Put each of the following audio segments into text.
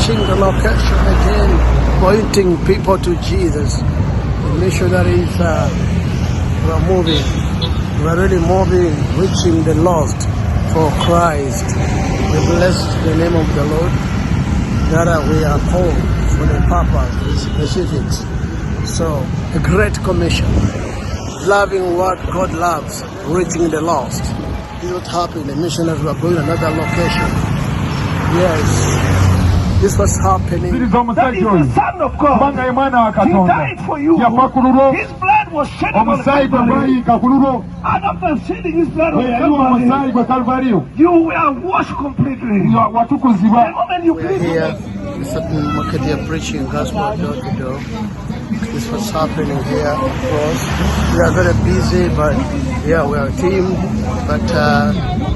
reaching the location again, pointing people to Jesus. The missionaries were moving. We are really moving, reaching the lost for Christ. We bless the name of the Lord. That we are called for the purpose, the specifics. So, a great commission. Loving what God loves, reaching the lost. This is what happened. The missionaries were going to another location. Yes. This was happening. That is the Son of God. He died for you. His blood was shed on Calvary. And after shedding his blood on Calvary, you were washed completely. The moment you we are here. Certain market here preaching gospel door to door. This was happening here across. We are very busy, but yeah, we are a team. But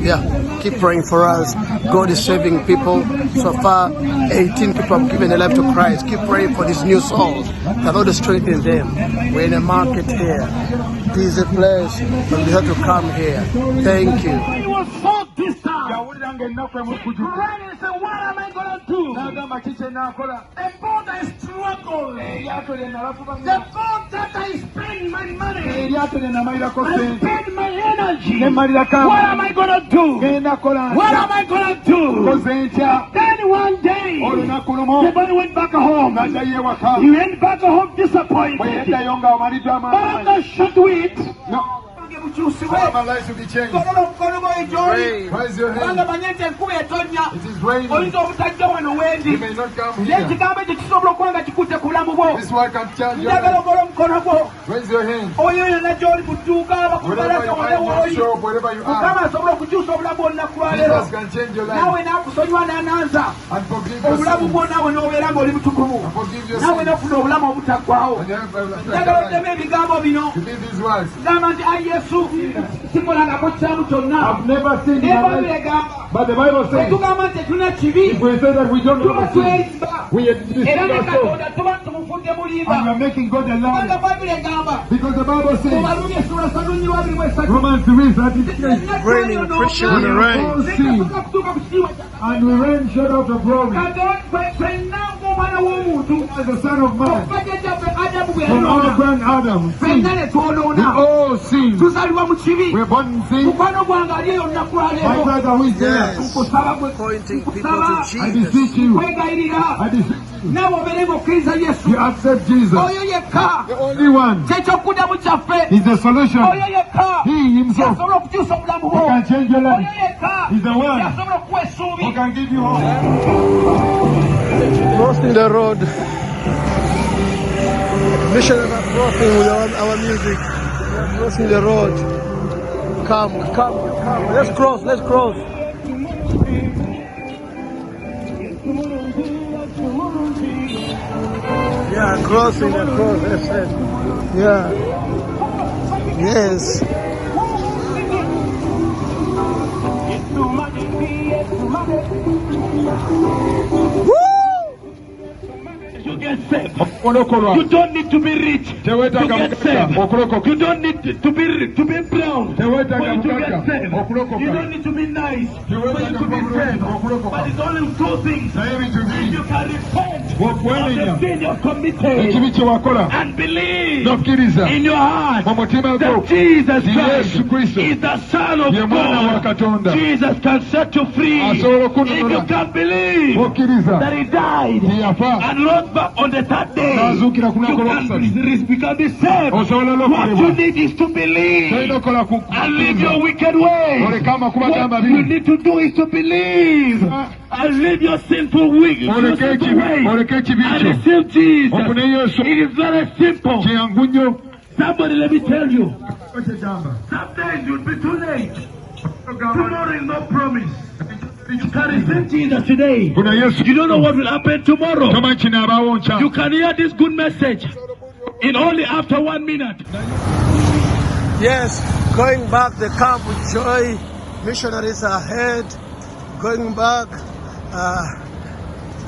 yeah, keep praying for us. God is saving people. So far, 18 people have given their life to Christ. Keep praying for these new souls. The Lord is strengthening them. We're in a market here. This is a place, but we have to come here. Thank you. He was so distant. What am I going to do? The more I struggle, the more that I spend my money, I spend my energy. What am I going to do? What am I going to do? Then one day, the boy went back home. He went back home disappointed. But I'm not shut with. No. My life will be changed. Raise your hand. It is raining. You may not come here. This one can charge your hand. Raise your hand. Wherever you find your shop, wherever you are, Jesus can change your life. And forgive your sins. And forgive your sins. Believe these words. I've never seen in my life, but the Bible says if we say that we don't have a sin, we are deceiving ourselves and we are making God a liar. Because the Bible says Romans 3:33, Raining, preaching in the rain. and we ran short of the glory as the Son of Man. From our grand Adam, sin. We all sin. We're born in sin. My brother who is there, Pointing people to I Jesus. beseech you. I beseech you. You accept Jesus. The only one is the solution. He himself who can change your life. He's the one who can give you hope. Crossing the road. Missionaries are crossing with our music. We are crossing the road. Come. Let's cross. Yeah, crossing. That's it. Yeah. Yes. Woo! You get saved. You don't need to be rich to get saved. You don't need to be brown for you to get saved. You don't need to be nice for you to be saved. But it's only two things. If you can repent of the sin you've committed and believe in your heart that Jesus Christ is the Son of God, Jesus can set you free. If you can believe that He died and rose back on the third day, you can be saved. What you need is to believe and leave your wicked ways. What you need to do is to believe and leave your sinful ways and receive Jesus. It is very simple. Somebody, let me tell you, sometimes you'll be too late. Tomorrow is no promise. You can receive Jesus today. You don't know what will happen tomorrow. You can hear this good message in only after 1 minute. Yes, going back the camp with joy. Missionaries are ahead. Going back.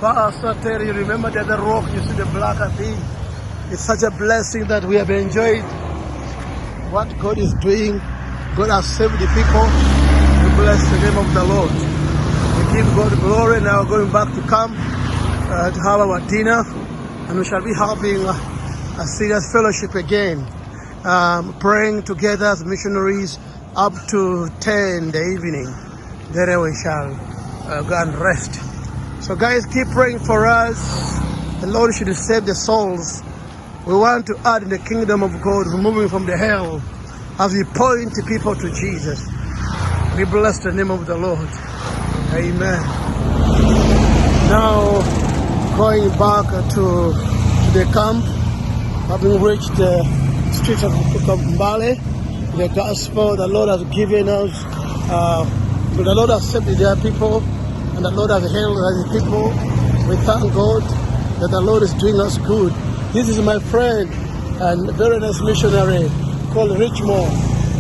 Pastor Terry, you remember the other rock? You see the black thing? It's such a blessing that we have enjoyed what God is doing. God has saved the people. We bless the name of the Lord. We give God glory. Now going back to camp. to have our dinner, and we shall be having a serious fellowship again, praying together as missionaries up to 10 in the evening. Then we shall go and rest. So guys, keep praying for us. The Lord should save the souls. We want to add in the kingdom of God, removing from the hell, as we point people to Jesus. We bless the name of the Lord. Amen. Now, going back to the camp, having reached the streets of Mbale, the gospel the Lord has given us, the Lord has saved their people, and the Lord has healed their people. We thank God that the Lord is doing us good. This is my friend and very nice missionary called Richmond.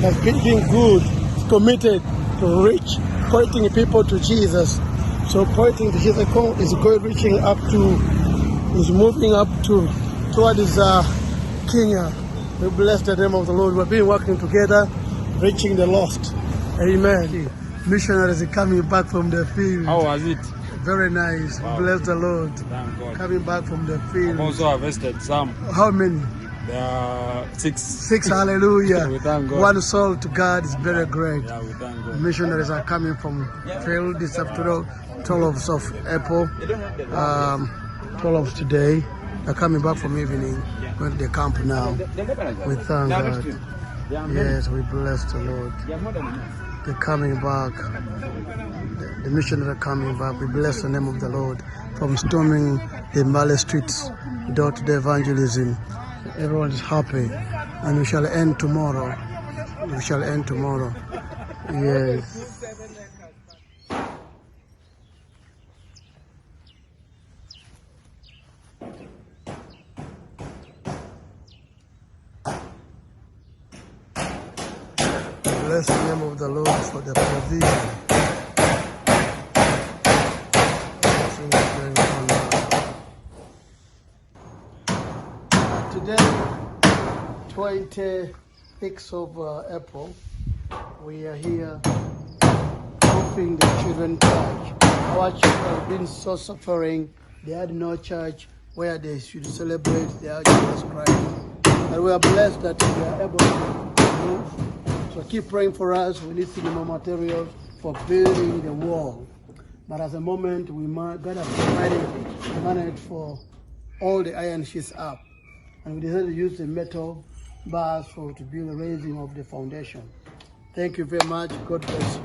Has been doing good, committed to reach, pointing people to Jesus. So pointing to Jesus is going, reaching up to, is moving up to towards Kenya. We bless the name of the Lord. We've been working together, reaching the lost. Amen. Missionaries are coming back from the field. How was it? Very nice. Wow. Bless the Lord. Thank God. Coming back from the field. I've also harvested some. How many? There are 6. 6, hallelujah. We thank God. One soul to God is very great. Yeah, we thank God. Missionaries are coming from field this afternoon, 12 of April, 12 today. They're coming back from evening, going to the camp now. We thank God. Yes, we bless the Lord. They're coming back. The missionaries are coming back. We bless the name of the Lord. From storming the Mbale streets, door to the evangelism. Everyone is happy. And we shall end tomorrow. We shall end tomorrow. Yes. Bless the name of the Lord for the provision. Today, 26th of April, we are here helping the children church. Our children have been so suffering. They had no church where they should celebrate their Jesus Christ. And we are blessed that we are able to move. So keep praying for us. We need more materials for building the wall. But at the moment, God has provided money for all the iron sheets up. And we decided to use the metal bars to build the raising of the foundation. Thank you very much. God bless you.